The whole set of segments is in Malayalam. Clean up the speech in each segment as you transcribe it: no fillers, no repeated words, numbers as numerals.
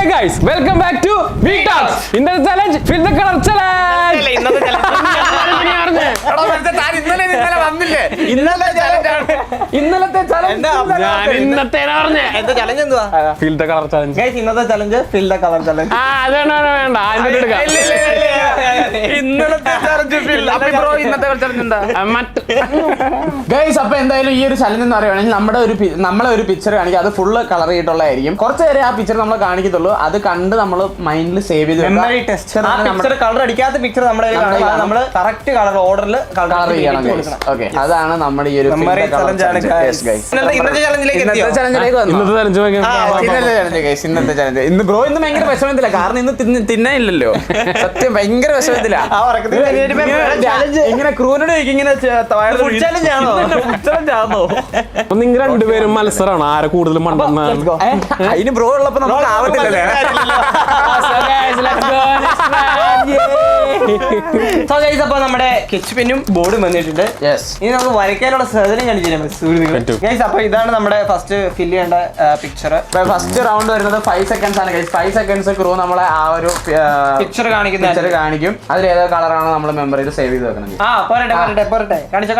guys, welcome back to Big Talks. ഇന്നത്തെ challenge fill the color challenge. ഇന്നത്തെ ചലഞ്ച് എന്തുവാ? Fill the color challenge. ഇന്നത്തെ challenge fill the colour challenge. വേണ്ട ഇന്നത്തെ ചലഞ്ച് ഇന്നത്തെ ചലഞ്ച് എന്താ? ഗൈസ്, അപ്പൊ എന്തായാലും ഈ ഒരു ചലഞ്ച് എന്ന് പറയുകയാണെങ്കിൽ നമ്മളെ ഒരു പിക്ചർ കാണിക്കുക, അത് ഫുള്ള് കളർ ചെയ്തിട്ടുള്ളതായിരിക്കും. കുറച്ച് നേരം ആ പിക്ചർ നമ്മൾ കാണിക്കത്തുള്ളൂ, അത് കണ്ട് നമ്മൾ മൈൻഡിൽ സേവ് ചെയ്ത് കളർ അടിക്കാത്ത പിക്ചർ നമ്മുടെ നമ്മള് കറക്റ്റ് കളർ ഓർഡറിൽ കളർ ചെയ്യണം. ഓക്കെ, അതാണ് നമ്മുടെ ഈ ഒരു ഇന്നത്തെ ചലഞ്ചിലേക്ക് ഇന്നത്തെ ചലഞ്ച്. ഇന്ന് ബ്രോ ഇന്ന് ഭയങ്കര വിഷമത്തില്ല, കാരണം ഇന്ന് തിന്നാനില്ലല്ലോ. സത്യം ഭയങ്കര വിഷമത്തില്ല. ഇങ്ങനെ ക്രൂനോട് ഇങ്ങനെ നിങ്ങൾ രണ്ടുപേരും മത്സരമാണ് ആരെ കൂടുതൽ മണ്ടെന്ന്. അതിന് ബ്രോ ഉള്ളപ്പോ നമുക്ക് ആവത്തില്ലല്ലേ. അപ്പൊ നമ്മുടെ സ്കെച്ച് പെന്നും ബോർഡും വന്നിട്ടുണ്ട്. ഇനി നമുക്ക് വരയ്ക്കാനുള്ള സാധനം കാണിച്ചു. അപ്പൊ ഇതാണ് നമ്മുടെ ഫസ്റ്റ് ഫില്ല് ചെയ്യേണ്ട പിക്ചർ. ഫസ്റ്റ് റൗണ്ട് വരുന്നത് 5 seconds ആണ്. 5 seconds ക്രൂ നമ്മളെ ആ ഒരു പിക്ചർ കാണിക്കും. അതിൽ ഏതോ കളറാണോ നമ്മൾ മെമ്മറിയിൽ സേവ് ചെയ്ത് വെക്കണം.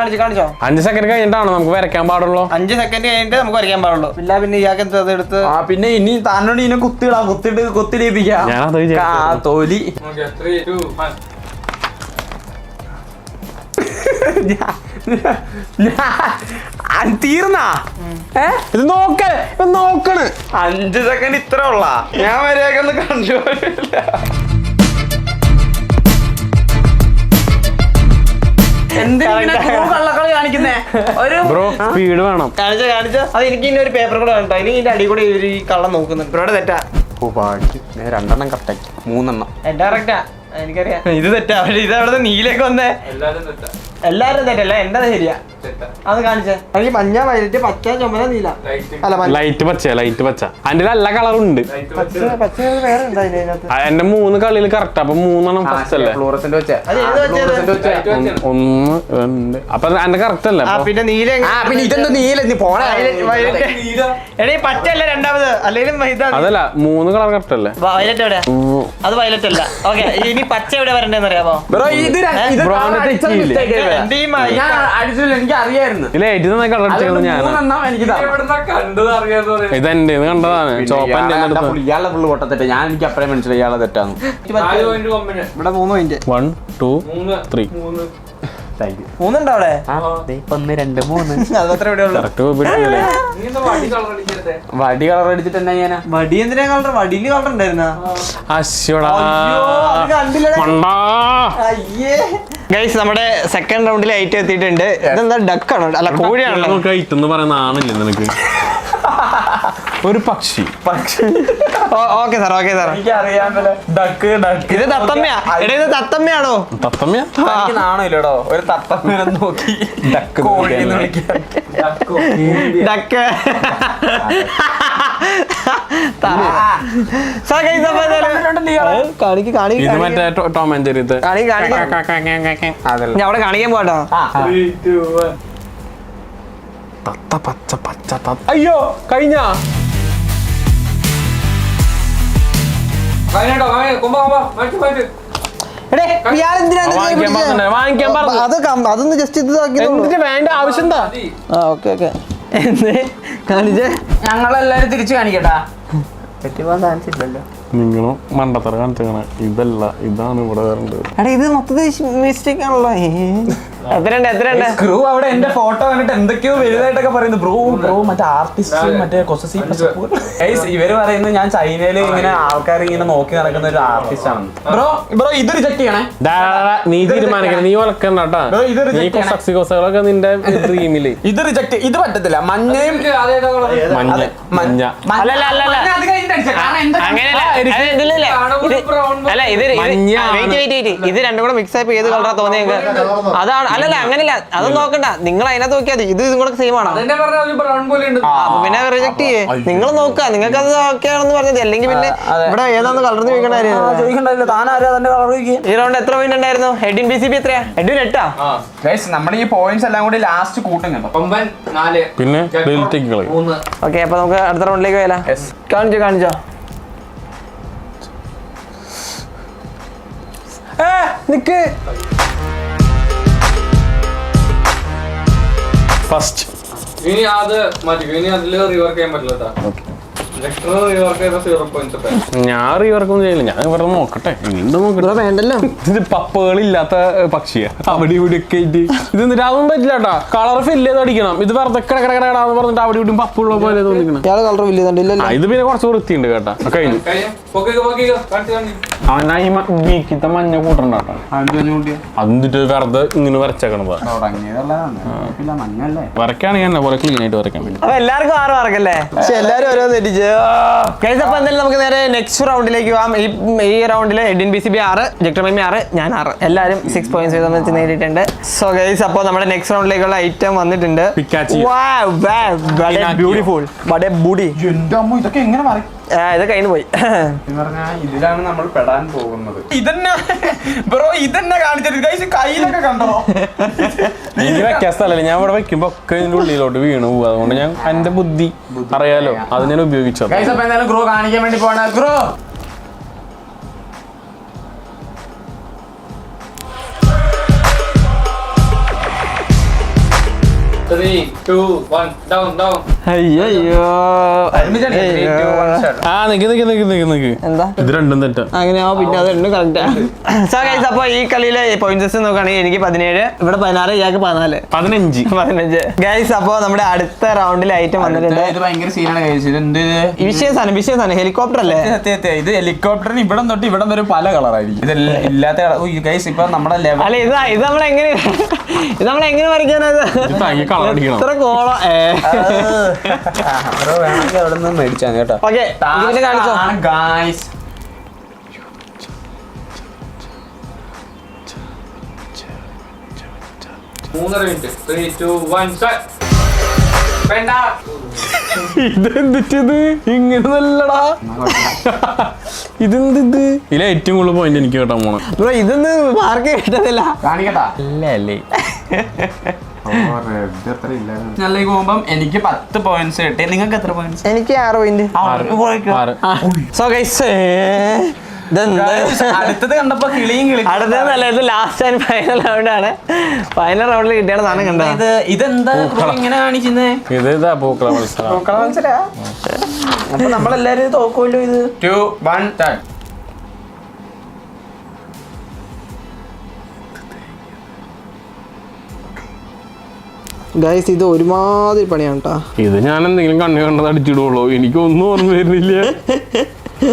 കാണിച്ചോ 5 സെക്കൻഡ് കഴിഞ്ഞിട്ടാണോ നമുക്ക് വരയ്ക്കാൻ പാടുള്ളൂ? 5 സെക്കൻഡ് കഴിഞ്ഞിട്ട് നമുക്ക് വരയ്ക്കാൻ പാടുള്ളൂ. പിന്നെ ഇയാൾക്ക് എടുത്ത് പിന്നെ ഇനി താനോട് ഇതിനെ കുത്തിടിപ്പിക്കാം തോലി. തീർന്നാ ഇത് നോക്കണ് 5 സെക്കൻഡ് ഇത്ര ഉള്ള ഞാൻ വരെയൊക്കെ കണ്ടുപോയില്ല. കള്ളക്കളി കാണിക്കുന്നേ ഒരു ബ്രോ സ്പീഡ് വേണം. കാണിച്ച അത് എനിക്ക് ഇനി ഒരു പേപ്പർ കൂടെ വേണ്ട. ഇനി ഇതിന്റെ അടി കൂടെ ഈ കള്ളം നോക്കുന്നുണ്ട്. ഇവിടെ തെറ്റാ. ഓ ബാക്കി 2 കറക്റ്റാക്കി 3 എന്റെ കറക്റ്റാ എനിക്കറിയാം. ഇത് തെറ്റാ. പക്ഷെ ഇത് അവിടെ നീലേക്ക് വന്നേ. എല്ലാരും തെറ്റല്ല, എന്റെ ശരിയാ. അത് കാണിച്ചേ. എനിക്ക് മഞ്ഞ വയലറ്റ് പച്ച ചുമല നീല ലൈറ്റ് പച്ച അതിന്റെ എല്ലാ കളറും ഉണ്ട്. പച്ച വേറെ എന്താ അതിനകത്ത്? എന്റെ 3 കളിയിൽ കറക്റ്റ്. അപ്പൊ 3 ഫസ്റ്റ് അല്ലേ? 1 2 അപ്പൊ എന്റെ കറക്റ്റ് അല്ലേ? പിന്നെ നീല. പിന്നെ ഇതെന്താ നീല എടീ പച്ചല്ല രണ്ടാമത്. അല്ലെങ്കിലും അതല്ല 3 കളർ കറക്റ്റ് അല്ലേ? വയലറ്റ് എവിടെ? അത് വയലറ്റ് അല്ല. ഓക്കെ, ഇനി പച്ച എവിടെ വരണ്ടെന്ന് അറിയാമോ? എനിക്ക് അറിയായിരുന്നു. ഇതെന്റെ കണ്ടതാണ്. ഇയാളെ ഫുള്ള് പൊട്ടത്തെറ്റ. ഞാൻ എനിക്ക് അപ്പഴേ മനസ്സിലായി ഇയാളെ തെറ്റാന്ന്. ഇവിടെ 3 പോയിന്റ്. 1 2 3 3 അവിടെ. 1 2 3 അതത്ര ഇവിടെ ഉള്ളു. വടി കളർ അടിച്ചിട്ട് എന്നാ ചെയ്യാനാ? വടി എന്തിനാ കളർ? വടിയില് കളർ ഉണ്ടായിരുന്ന ഗൈസ്. നമ്മുടെ സെക്കൻഡ് റൗണ്ടിൽ ഐറ്റം എത്തിയിട്ടുണ്ട്. ഇതെന്താ ഡക്കാണോ? അല്ല കോഴിയാണല്ലോ. പറയുന്ന ആണില്ലേ നിനക്ക്? ഒരു പക്ഷി. Okay sir. എനിക്ക് അറിയാമല്ലോ. ഇത് തത്തമ്മയാ. ഇത് തത്തമ്മയാണോ? തത്തമ്മ നാണല്ലോ. ഒരു തത്തമ്മ നോക്കി ഡക്ക്. ഇത് മറ്റേ ടോം ആൻഡ് ജെറി. അവിടെ കാണിക്കാൻ പോട്ടോ. തത്ത പച്ച അയ്യോ കഴിഞ്ഞ അതൊന്ന് ജസ്റ്റ് ഇത് വേണ്ട ആവശ്യം എന്താ? ഓക്കെ കാണിച്ചേ. ഞങ്ങളെല്ലാരും തിരിച്ചു കാണിക്കട്ടാ. തെറ്റിപ്പോകാൻ ചാൻസ് ഇല്ലല്ലോ. നിങ്ങള് മണ്ടത്തറ കാണിച്ചാണ്. ഇതല്ല, ഇതാണ് ഇവിടെ വരേണ്ടത്. എടാ ഇത് മൊത്തത്തിൽ മിസ്റ്റേക്ക് ആണല്ലോ. എത്രയുണ്ട്? സ്ക്രൂ അവിടെ എന്റെ ഫോട്ടോ കണ്ടിട്ട് എന്തൊക്കെയോ വലുതായിട്ടൊക്കെ പറയുന്നു. ബ്രോ മറ്റേ ആർട്ടിസ്റ്റ് മറ്റേ ഇവര് പറയുന്നത് ഞാൻ ചൈനയില് ഇങ്ങനെ ആൾക്കാർ ഇങ്ങനെ നോക്കി നടക്കുന്ന ഒരു ആർട്ടിസ്റ്റ് ആണ്. ബ്രോ ഇത് റിജക്ട് ചെയ്യണേ. നീ തീരുമാനിക്കണം. നീ വളക്കണ്ടാ. നീ നിന്റെ ഡ്രീമില് ഇത് റിജക്ട്. ഇത് പറ്റത്തില്ല. മഞ്ഞയും മഞ്ഞ ഇത് രണ്ടും കൂടെ മിക്സ് ആയി ഏത് കളറാ തോന്നിയത്? അതാണ്. അല്ലല്ല അങ്ങനെയല്ല, അതൊന്നും നോക്കണ്ട. നിങ്ങൾ അതിനകത്ത് നോക്കിയാൽ ഇത് ഇതും കൂടെ സെയിം ആണ്. പിന്നെ റിജക്ട് ചെയ്യേ. നിങ്ങൾ നോക്കുക. നിങ്ങൾക്ക് അത് ഓക്കെ ആണെന്ന് പറഞ്ഞത്. അല്ലെങ്കിൽ പിന്നെ ഇവിടെ ഏതാന്ന് കളർന്ന് ചോദിക്കണ്ടായിരുന്നു. ഈ റൗണ്ട് എത്ര പോയിന്റ് ഉണ്ടായിരുന്നു? എഡിൻ BCB എത്രയാ? എഡിൻ 8. നമ്മുടെ ഈ പോയിന്റ്സ് എല്ലാം കൂടി ലാസ്റ്റ് കൂട്ടും കേട്ടോ. പിന്നെ ഓക്കെ, അപ്പൊ നമുക്ക് അടുത്ത റൗണ്ടിലേക്ക് പോയാലോ? കാണിച്ചോ നിക്ക് ഫസ്റ്റ് ഇനി അത് മതി. ഇനി അതില് റിവർക്ക് ചെയ്യാൻ പറ്റില്ല കേട്ടോ. റിവർക്ക് ചെയ്ത 0 points. ഞാൻ റീവർക്കൊന്നും ചെയ്യില്ല, ഞാൻ വെറുതെ നോക്കട്ടെ. വീണ്ടും നോക്കട്ടെ. വേണ്ടല്ലോ. ഇത് പപ്പുകളില്ലാത്ത പക്ഷിയാ, അവിടെ ഇവിടെ ഒക്കെ ആയിട്ട്. ഇത് എന്നിട്ട് അതൊന്നും പറ്റില്ല കേട്ടാ. കളർ ഫില്ല് ചെയ്ത് അടിക്കണം. ഇത് വെറുതെ കിടക്കിടക്കിടാന്ന് പറഞ്ഞിട്ട് അവിടെ ഇവിടെ പപ്പുള്ള പോലെ തോന്നിക്കണം. ഇയാള് കളർ ഇല്ലല്ലോ. ഇത് പിന്നെ കുറച്ച് വൃത്തിയുണ്ട് കേട്ടാ. കഴിഞ്ഞു. അവനാ മഞ്ഞ കൂട്ടണ്ടാട്ടോ. അതെന്നിട്ട് വെറുതെ ഇങ്ങനെ വരച്ചേക്കണതാ. വരയ്ക്കാണെങ്കിൽ എന്നെ പോലെ ക്ലീൻ ആയിട്ട് വരയ്ക്കാൻ പറ്റും. അപ്പൊ എല്ലാവർക്കും 6 മാർക്കല്ലേ? പക്ഷെ എല്ലാരും ഓരോ തെറ്റിച്ച്. അപ്പൊ എന്തായാലും നമുക്ക് നേരെ നെക്സ്റ്റ് റൗണ്ടിലേക്ക് പോവാം. ഈ റൗണ്ടില് എഡിൻ BCB 6, ജക്ടർ മൈമി 6, ഞാൻ 6. എല്ലാരും 6 points വെച്ച് നേടിയിട്ടുണ്ട്. സോ ഗൈസ്, അപ്പൊ നമ്മുടെ നെക്സ്റ്റ് റൗണ്ടിലേക്കുള്ള ഐറ്റം വന്നിട്ടുണ്ട്. Beautiful booty. ഇതൊക്കെ എങ്ങനെ മാറി? ഇത് കഴിഞ്ഞു പോയി. ഇതിലാണ് നമ്മൾ പെടാൻ പോകുന്നത്. ഇതന്നെ ബ്രോ, ഇതന്നെ കാണിച്ചിട്ട് കയ്യിലൊക്കെ കണ്ടോ? എനിക്ക് വെക്കാൻ സ്ഥലമല്ല, ഞാൻ ഇവിടെ വെക്കുമ്പോ ഒക്കെ ഇതിന്റെ ഉള്ളിലോട്ട് വീണു പോകും. അതുകൊണ്ട് ഞാൻ എന്റെ ബുദ്ധി അറിയാലോ, അത് ഞാൻ ഉപയോഗിച്ചത്. അപ്പൊ എന്തായാലും ഗ്രോ കാണിക്കാൻ വേണ്ടി പോണ grow. Three, two, one, down. അയ്യോ ആ നിക്ക് എന്താ ഇത് രണ്ടും തെറ്റാ. അങ്ങനെയാ. പിന്നെ അത് രണ്ടും കറക്റ്റാ. സോ ഗൈസ്, അപ്പൊ ഈ കളിയിലെ പോയിന്റ്സ് നോക്കുകയാണെങ്കിൽ എനിക്ക് 17, ഇവിടെ 16, ഇയാൾക്ക് 14, 15. ഗൈസ്, അപ്പൊ നമ്മുടെ അടുത്ത റൗണ്ടിൽ ഐറ്റം വന്നിട്ടുണ്ട്. ഇത് ഭയങ്കര സീനാണ് കഴിച്ചത്. എന്ത് വിഷയസാണ് ഹെലികോപ്റ്റർ അല്ലേ? ഇത് ഹെലികോപ്റ്ററിന് ഇവിടം തൊട്ട് ഇവിടം വരെ പല കളറായിരിക്കും. ഇത് ഇല്ലാത്ത ഗൈസ് ഇപ്പൊ നമ്മുടെ ലെവൽ അല്ല, ഇത് നമ്മളെങ്ങനെ വരയ്ക്കാനത്? ഇത്ര കോളം. അവിടെ നിന്ന് മേടിച്ചാ കേട്ടോ. ഓക്കെ, കാണിച്ചോ ഗൈസ്. 3 minutes. 3, 2, 1, start. വേണ്ട. ഇതെന്തിട്ടത് ഇങ്ങനെ നല്ലടാ. ഇതെന്ത് ഇതിലെ ഏറ്റവും കൂടുതൽ പോയിന്റ് എനിക്ക് കേട്ടാൻ പോണം. ബ്രോ, ഇതൊന്നും മാർക്ക് കിട്ടത്തില്ല. കാണിക്കട്ടാ. അല്ലേ ഞാനിലേക്ക് പോകുമ്പം എനിക്ക് 10 points കിട്ടി. നിങ്ങൾക്ക് എത്ര പോയിന്റ്സ്? എനിക്ക് 6 പോയിന്റ്. സോ ഗൈസ്, അടുത്തത് കണ്ടപ്പോ കിളിയും അടുത്തതല്ല, ഇത് ലാസ്റ്റ് ആൻഡ് ഫൈനൽ റൗണ്ടാണ്. ഫൈനൽ റൗണ്ടിൽ കിട്ടിയാണ് സാധനം കണ്ടത്. ഇതെന്താ ഇങ്ങനെ കാണിക്കുന്നേ? ഇതാ പൂക്കള മത്സരം. മനസ്സിലാ? അപ്പൊ നമ്മളെല്ലാരും തോക്കുമല്ലോ. ഇത് 2, 1 start. ഗൈസ്, ഇത് ഒരുമാതിരി പണിയാണ് കേട്ടോ. ഇത് ഞാൻ എന്തെങ്കിലും കണ്ണു കണ്ടത് അടിച്ചിടുള്ളൂ, എനിക്കൊന്നും ഓർമ്മ വരുന്നില്ല.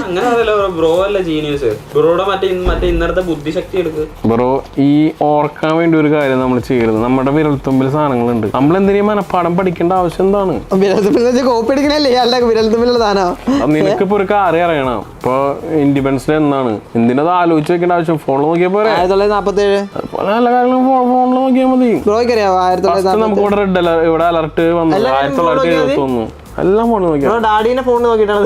അങ്ങനെ ബ്രോ അല്ല ജീനിയസ്. ബ്രോയുടെ മറ്റേ ഇന്നത്തെ ബുദ്ധിശക്തി എടുക്ക്. ബ്രോ, ഈ ഓർക്കാൻ വേണ്ടി ഒരു കാര്യം നമ്മൾ ചെയ്യരുത്. നമ്മുടെ വിരൽത്തുമ്പിൽ സാധനങ്ങളുണ്ട്. നമ്മൾ എന്തിനും മനപ്പാഠം പഠിക്കേണ്ട ആവശ്യം എന്താണ്? കോപ്പി അടിക്കണല്ലേ ഇയാളുടെ വിരൽത്തുമ്പിലുള്ള സാധനം. നിനക്കിപ്പോ ഒരു കാര്യം അറിയണം. ഇപ്പൊ ഇൻഡിപെൻഡൻസ് ഡേ എന്നാണ്, എന്തിനത് ആലോചിച്ച് വെക്കേണ്ട ആവശ്യം? ഫോണിൽ നോക്കിയാ പോരെ. 1947 അതുപോലെ നല്ല കാര്യങ്ങളും ഫോണിൽ നോക്കിയാൽ മതി. ബ്രോയ്ക്ക് അറിയാവോ? നമുക്ക് ഇവിടെ അലർട്ട് വന്നു 1971. എല്ലാം ഫോണിൽ നോക്കിയാ. ഡാഡിനെ ഫോൺ നോക്കിയിട്ടാണ്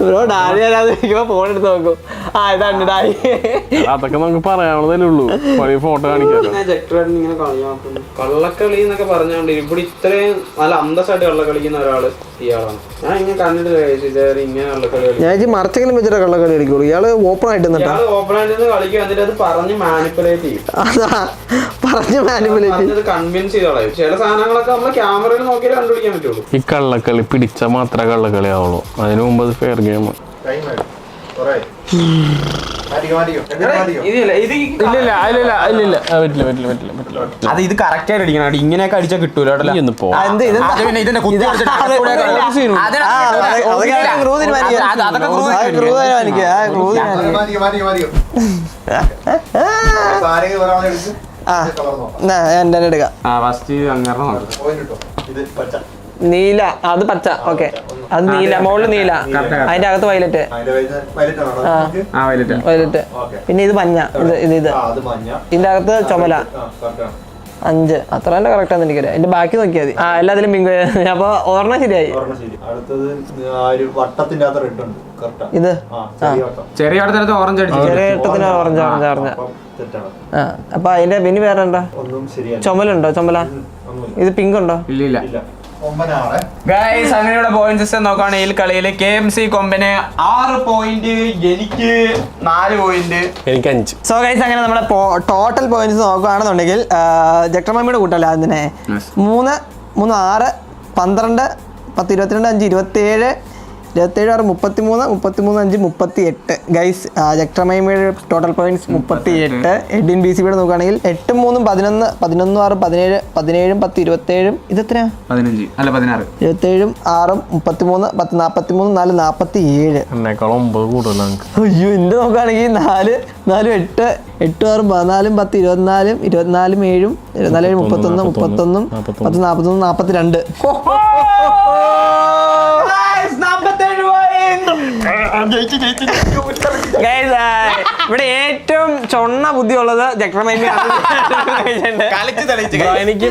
ബ്രോ. ഡാഡി അല്ലാതെ ഫോൺ എടുത്ത് നോക്കും. ഇതാണ് ഡാഡി. അതൊക്കെ നമുക്ക് പറയാവുന്നതല്ലേ ഉള്ളൂ. ഫോട്ടോ കാണിക്കാലോ. കള്ളക്കളി എന്നൊക്കെ പറഞ്ഞോണ്ട് ഇവിടെ ഇത്രയും നല്ല അന്തസ്സായിട്ട് കള്ളക്കളിക്കുന്ന ഒരാള് ഇയാളാണ്. ഞാൻ ഇങ്ങനെ കണ്ടിട്ട് ഇങ്ങനെ കള്ളക്കളി ഞാൻ മറച്ചെങ്കിലും വെച്ചിട്ട് കള്ളക്കളി കളിക്കുള്ളൂ. ഇയാള് ഓപ്പൺ ആയിട്ട് ഓപ്പൺ ആയിട്ട് കളിക്കും. എന്നിട്ട് അത് പറഞ്ഞ് മാനിപ്പുലേറ്റ് ചെയ്യും. കൺവിൻസ് ചെയ്ത് കളയും. ചില സാധനങ്ങളൊക്കെ നമ്മള് ക്യാമറയിൽ നോക്കിയാൽ കണ്ടുപിടിക്കാൻ പറ്റുള്ളൂ. ഈ കള്ളക്കളി പിടിച്ച മാത്രമേ കള്ളക്കളി ആവുള്ളൂ. അതിനു മുമ്പ് അത് ഫെയർ ഗെയിം. അത് ഇത് കറക്റ്റ് ആയിട്ട് അടിക്കണം. ഇങ്ങനെയൊക്കെ അടിച്ചാൽ കിട്ടൂല. എന്റെ എടുക്കാം. നീല, അത് പച്ച. ഓക്കെ, അത് നീല, മുകളിൽ നീല, അതിന്റെ അകത്ത് വയലറ്റ്. വയലറ്റ്. പിന്നെ ഇത് മഞ്ഞ. ഇത് ഇതിന്റെ അകത്ത് ചുമല. 5. അത്ര തന്നെ കറക്റ്റ് ആണെന്ന് എനിക്കറിയാം. എന്റെ ബാക്കി നോക്കിയാൽ മതി. എല്ലാത്തിലും പിങ്ക്. അപ്പൊ ഓർമ്മ ശരിയായി. ഇത് ചെറിയ ഓറഞ്ച് അടിച്ചു. ചെറിയ വട്ടത്തിന് ഓറഞ്ച്. അപ്പൊ അതിന്റെ പിന്നെ വേറെ ഉണ്ടോ? ചുമലുണ്ടോ? ചുമല. ഇത് പിങ്ക് ഉണ്ടോ? ഇല്ല. ഗൈസ് അങ്ങനെയുള്ള പോയിന്റ് സിസ്റ്റം നോക്കുകയാണെങ്കിൽ കളിയിൽ KMC കൊമ്പന് 6 പോയിന്റ്, എനിക്ക് 4 പോയിന്റ്. എനിക്ക് 5. സോ ഗൈസ് അങ്ങനെ നമ്മുടെ ടോട്ടൽ പോയിന്റ്സ് നോക്കുകയാണെന്നുണ്ടെങ്കിൽ ജക്ടർമാമിയുടെ കൂട്ടല്ല അതിനെ 3 3 6 12 10 22 5 27 27 6 33 33 5 38 ഗൈസ് ജക്ടർമൈമിയുടെ ടോട്ടൽ പോയിന്റ്സ് 38. എഡിൻ BCBയുടെ നോക്കുകയാണെങ്കിൽ 8 3 11 11 6 17 17 10 27 ഇത് എത്രയാ 15 അല്ല 16 27 6 33 10 43 4 47. എന്നെക്കാളും 9 കൂടുതലാണ്. അയ്യോ എന്റെ നോക്കുകയാണെങ്കിൽ 4 4 8 8 6 14 10 24 24 7 24 31 31 10 41 42. Guys, ഇവിടെ ഏറ്റവും ചൊണ്ണ ബുദ്ധിയുള്ളത് എനിക്ക്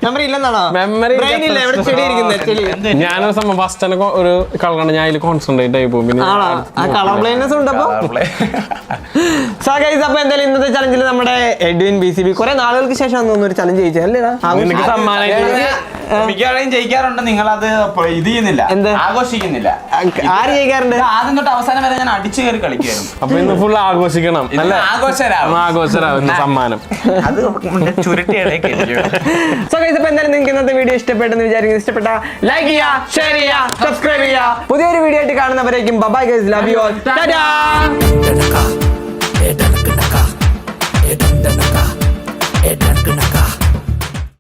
മെമ്മറി ഇല്ലെന്നാണോ? മെമ്മറി Brain ഇല്ല, ഇവിടെ ചെടി ഇരിക്കുന്നത് ചെടി. ഞാനൊരു സംഭവം ഫസ്റ്റ് തന്നെ ഒരു കളറാണ് ഞാൻ അതിൽ കോൺസെൻട്രേറ്റ് ആയി പോകും. പിന്നെ ആണോ? ആ കളർ ബ്ലൈൻഡ്നെസ് ഉണ്ട് അപ്പൊ. സോ ഗൈസ് അപ്പൊ എന്തായാലും ഇന്നത്തെ ചലഞ്ചിൽ നമ്മുടെ എഡ്വിൻ BCB കുറെ നാളുകൾക്ക് ശേഷം തോന്നുന്നു ഒരു ചലഞ്ച് ചെയ്യിച്ചല്ലേടാ? നിനക്ക് സമ്മാനം മിക്കവാറും ജയിക്കാറുണ്ട്, നിങ്ങൾ അത് ഇത് ചെയ്യുന്നില്ല, എന്ത്? ആഘോഷിക്കുന്നില്ല. ആര് ജയിക്കാറുണ്ട്? ആദ്യം തൊട്ട് അവസാനം വരെ ഞാൻ അടിച്ചു കയറി കളിക്കുമായിരുന്നു. അപ്പൊ ഇന്ന് ഫുൾ ആഘോഷിക്കണം അല്ലേ? ആഘോഷരാവും. ആഘോഷരാവും സമ്മാനം. അത് ചുരുട്ടിയിടയ്ക്ക് സോ ഗൈസ് അപ്പൊ എന്തായാലും നിങ്ങൾക്ക് ഇന്നത്തെ വീഡിയോ ഇഷ്ടപ്പെട്ടെന്ന് വിചാരിക്കുന്നു. ഇഷ്ടപ്പെട്ട ലൈക്ക് ചെയ്യുക, ഷെയർ ചെയ്യുക, സബ്സ്ക്രൈബ് ചെയ്യുക. പുതിയൊരു വീഡിയോ ആയിട്ട് കാണുന്നവരേക്കും bye guys, love you all, Tata.